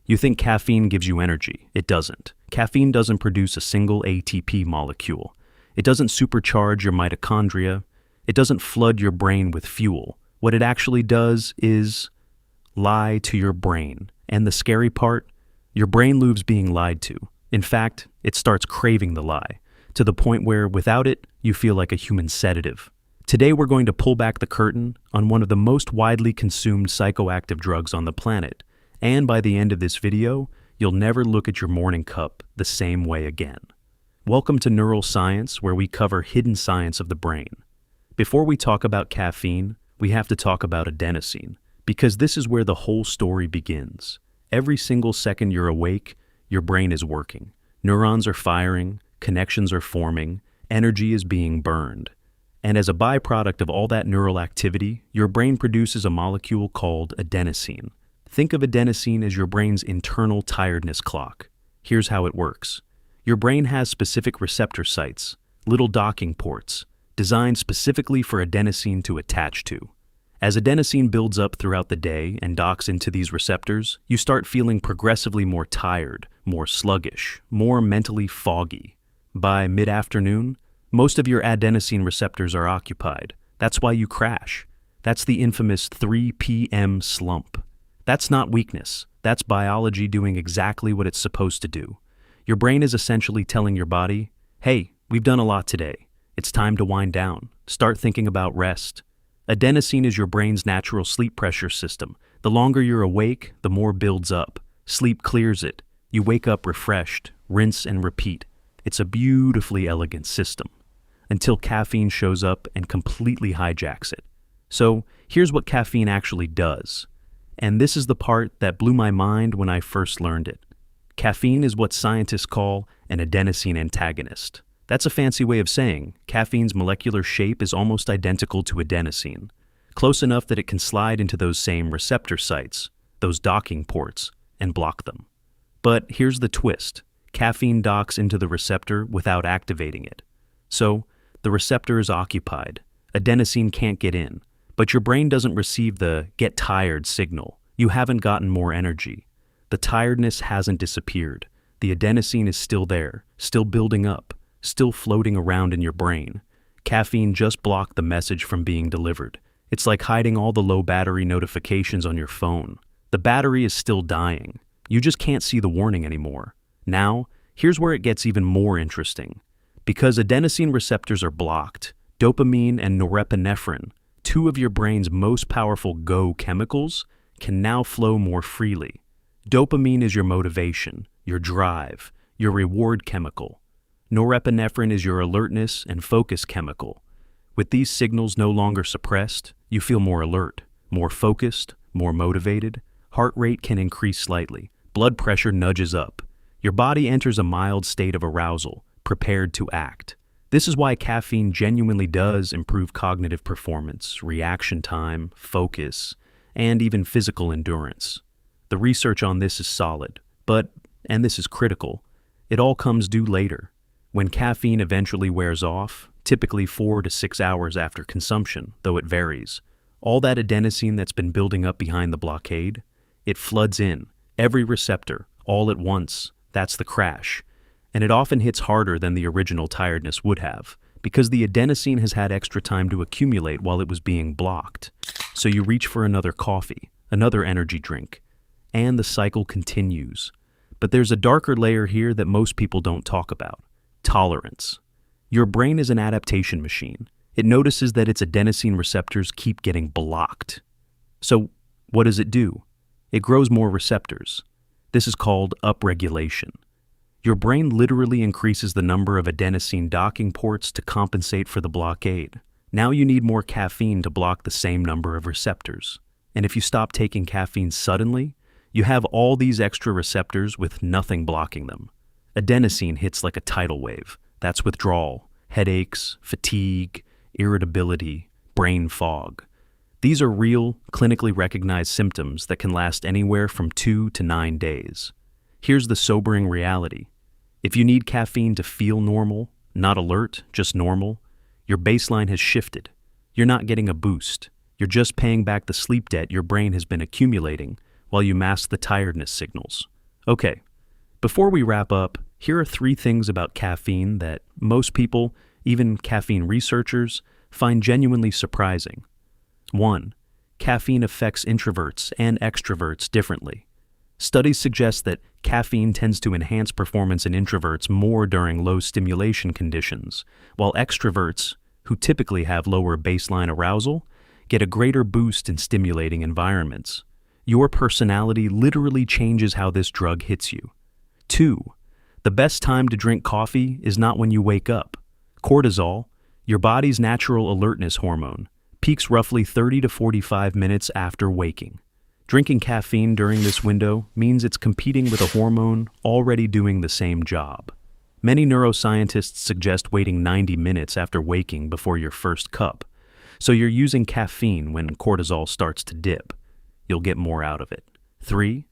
You think caffeine gives you energy. It doesn't. Caffeine doesn't produce a single ATP molecule. It doesn't supercharge your mitochondria. It doesn't flood your brain with fuel. What it actually does is lie to your brain. And the scary part, your brain loves being lied to. In fact, it starts craving the lie, to the point where without it, you feel like a human sedative. Today we're going to pull back the curtain on one of the most widely consumed psychoactive drugs on the planet. And by the end of this video, you'll never look at your morning cup the same way again. Welcome to Neural Science, where we cover hidden science of the brain. Before we talk about caffeine, we have to talk about adenosine, because this is where the whole story begins. Every single second you're awake, your brain is working. Neurons are firing, connections are forming, energy is being burned. And as a byproduct of all that neural activity, your brain produces a molecule called adenosine. Think of adenosine as your brain's internal tiredness clock. Here's how it works. Your brain has specific receptor sites, little docking ports, designed specifically for adenosine to attach to. As adenosine builds up throughout the day and docks into these receptors, you start feeling progressively more tired, more sluggish, more mentally foggy. By mid-afternoon, most of your adenosine receptors are occupied. That's why you crash. That's the infamous 3 p.m. slump. That's not weakness. That's biology doing exactly what it's supposed to do. Your brain is essentially telling your body, hey, we've done a lot today. It's time to wind down. Start thinking about rest. Adenosine is your brain's natural sleep pressure system. The longer you're awake, the more builds up. Sleep clears it. You wake up refreshed, rinse and repeat. It's a beautifully elegant system. Until caffeine shows up and completely hijacks it. So here's what caffeine actually does. And this is the part that blew my mind when I first learned it. Caffeine is what scientists call an adenosine antagonist. That's a fancy way of saying caffeine's molecular shape is almost identical to adenosine, close enough that it can slide into those same receptor sites, those docking ports, and block them. But here's the twist. Caffeine docks into the receptor without activating it. So, the receptor is occupied. Adenosine can't get in. But your brain doesn't receive the get tired signal. You haven't gotten more energy. The tiredness hasn't disappeared. The adenosine is still there, still building up, still floating around in your brain. Caffeine just blocked the message from being delivered. It's like hiding all the low battery notifications on your phone. The battery is still dying. You just can't see the warning anymore. Now, here's where it gets even more interesting. Because adenosine receptors are blocked, dopamine and norepinephrine, two of your brain's most powerful go chemicals, can now flow more freely. Dopamine is your motivation, your drive, your reward chemical. Norepinephrine is your alertness and focus chemical. With these signals no longer suppressed, you feel more alert, more focused, more motivated. Heart rate can increase slightly. Blood pressure nudges up. Your body enters a mild state of arousal, prepared to act. This is why caffeine genuinely does improve cognitive performance, reaction time, focus, and even physical endurance. The research on this is solid, but, and this is critical, it all comes due later. When caffeine eventually wears off, typically 4 to 6 hours after consumption, though it varies, all that adenosine that's been building up behind the blockade, it floods in, every receptor, all at once. That's the crash. And it often hits harder than the original tiredness would have, because the adenosine has had extra time to accumulate while it was being blocked. So you reach for another coffee, another energy drink, and the cycle continues. But there's a darker layer here that most people don't talk about. Tolerance. Your brain is an adaptation machine. It notices that its adenosine receptors keep getting blocked. So what does it do? It grows more receptors. This is called upregulation. Your brain literally increases the number of adenosine docking ports to compensate for the blockade. Now you need more caffeine to block the same number of receptors. And if you stop taking caffeine suddenly, you have all these extra receptors with nothing blocking them. Adenosine hits like a tidal wave. That's withdrawal, headaches, fatigue, irritability, brain fog. These are real, clinically recognized symptoms that can last anywhere from 2 to 9 days. Here's the sobering reality. If you need caffeine to feel normal, not alert, just normal, your baseline has shifted. You're not getting a boost. You're just paying back the sleep debt your brain has been accumulating while you mask the tiredness signals. Okay, before we wrap up, here are 3 things about caffeine that most people, even caffeine researchers, find genuinely surprising. 1. Caffeine affects introverts and extroverts differently. Studies suggest that caffeine tends to enhance performance in introverts more during low stimulation conditions, while extroverts, who typically have lower baseline arousal, get a greater boost in stimulating environments. Your personality literally changes how this drug hits you. 2. The best time to drink coffee is not when you wake up. Cortisol, your body's natural alertness hormone, peaks roughly 30 to 45 minutes after waking. Drinking caffeine during this window means it's competing with a hormone already doing the same job. Many neuroscientists suggest waiting 90 minutes after waking before your first cup, so you're using caffeine when cortisol starts to dip. You'll get more out of it. 3.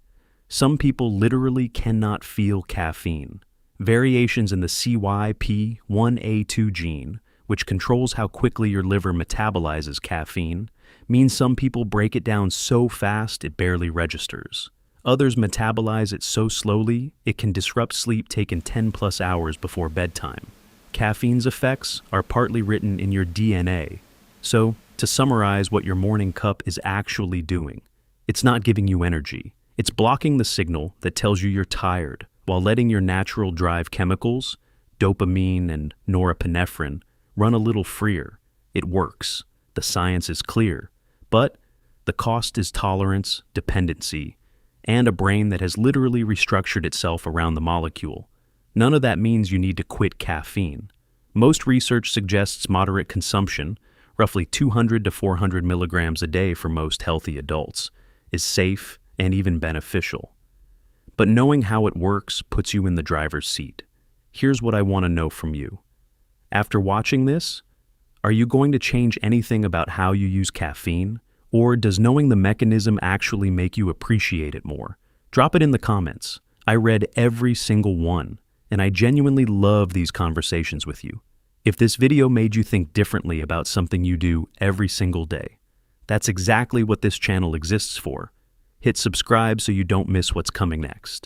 Some people literally cannot feel caffeine. Variations in the CYP1A2 gene, which controls how quickly your liver metabolizes caffeine, means some people break it down so fast it barely registers. Others metabolize it so slowly it can disrupt sleep taken 10+ hours before bedtime. Caffeine's effects are partly written in your DNA. So, to summarize what your morning cup is actually doing, it's not giving you energy. It's blocking the signal that tells you you're tired while letting your natural drive chemicals, dopamine and norepinephrine, run a little freer. It works. The science is clear. But the cost is tolerance, dependency, and a brain that has literally restructured itself around the molecule. None of that means you need to quit caffeine. Most research suggests moderate consumption, roughly 200 to 400 milligrams a day for most healthy adults, is safe and even beneficial. But knowing how it works puts you in the driver's seat. Here's what I want to know from you. After watching this, are you going to change anything about how you use caffeine? Or does knowing the mechanism actually make you appreciate it more? Drop it in the comments. I read every single one, and I genuinely love these conversations with you. If this video made you think differently about something you do every single day, that's exactly what this channel exists for. Hit subscribe so you don't miss what's coming next.